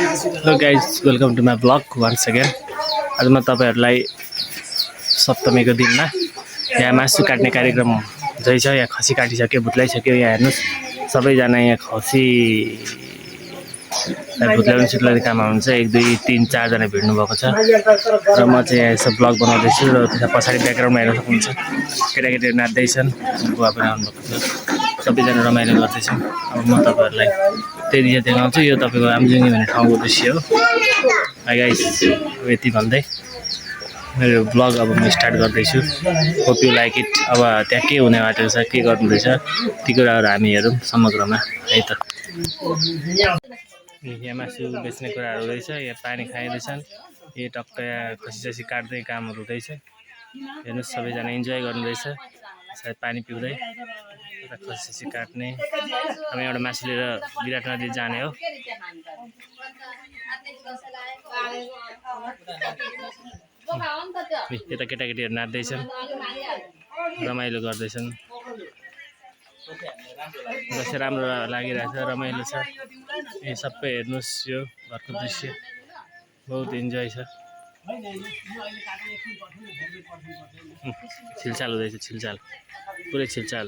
Hello guys welcome to my blog once again. आज म तपाईँहरूलाई सप्तमीको दिनमा यहाँ मासु काट्ने कार्यक्रम हुँदैछ। यहाँ खसी काटिसक्यो, भुत्लाइसक्यो। यहाँ हेर्नुहोस् सबैजना यहाँ खसी भुत्लाउने सुत्लाउने काम हुनुहुन्छ। 1 2 3 4 जना भिड्नु भएको छ र म चाहिँ यहाँ यसो ब्लग बनाउँदैछु र त्यता पछाडि ब्याकग्राउन्डमा हेर्न सक्नुहुन्छ केटाकेटीहरू नाच्दैछन्, बुवा पनि आउनुभएको छ, सबैजना रमाइलो गर्दैछन्। अब म तपाईँहरूलाई त्यही दृश्य देखाउँछु। यो तपाईँको आमजुङ्गी भन्ने ठाउँको दृश्य हो। हाई गाइस, यति भन्दै मेरो ब्लग अब म स्टार्ट गर्दैछु। Hope you like it. अब त्यहाँ के हुने बाटो छ, के गर्नुहुँदैछ, ती कुराहरू हामी हेरौँ समग्रमा है त। यहाँ मासु बेच्ने कुराहरू हुँदैछ, यहाँ पानी खाइँदैछन्, यो टक्क यहाँ खसी काट्दै कामहरू हुँदैछ। हेर्नुहोस् सबैजना इन्जोय गर्नुहुँदैछ, सायद पानी पिउँदै खसी काट्ने। हामी एउटा मासु लिएर विराट नदी जाने हो। यता केटाकेटीहरू नाच्दैछन्, रमाइलो गर्दैछन्। दसैँ राम्रो लागिरहेछ, रमाइलो छ। यो सबै हेर्नुहोस्, यो घरको दृश्य बहुत इन्जोय छ। छिलछाल हुँदैछ, छिलछाल, पुरै छिलछाल।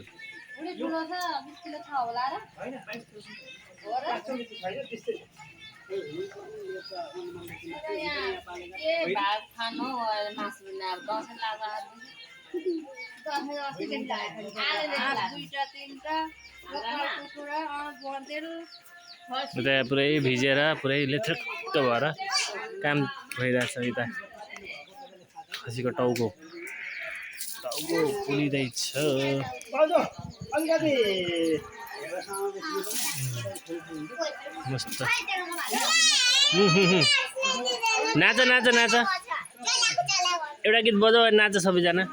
उता पुरै भिजेर पुरै लेथ्रेक्क भएर काम भइरहेछ। यता खसीको टाउको पुलिँदैछ। मस्त नाच नाच नाच, एउटा गीत बजाऊ, नाच सबैजना।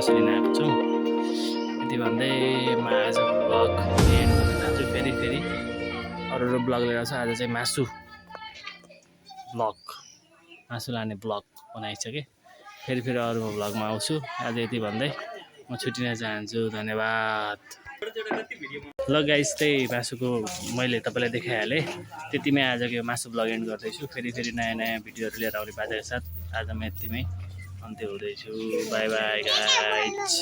मासु लिन आएको छौँ। यति भन्दै म आजको ब्लग एन्ड गर्न चाहन्छु। फेरि अरू ब्लग लिएर आउँछु। आज चाहिँ मासु लाने ब्लग बनाइसकेँ। फेरि अरू ब्लगमा आउँछु। आज यति भन्दै म छुट्टिन चाहन्छु। धन्यवाद। ल गाइस, त्यही मासुको मैले तपाईँलाई देखाइहालेँ। त्यतिमै आजको यो मासु ब्लग एन्ड गर्दैछु। फेरि नयाँ भिडियोहरू लिएर आउने बाचाका साथ आज म यतिमै अन्त्य हुँदैछु। By by guys.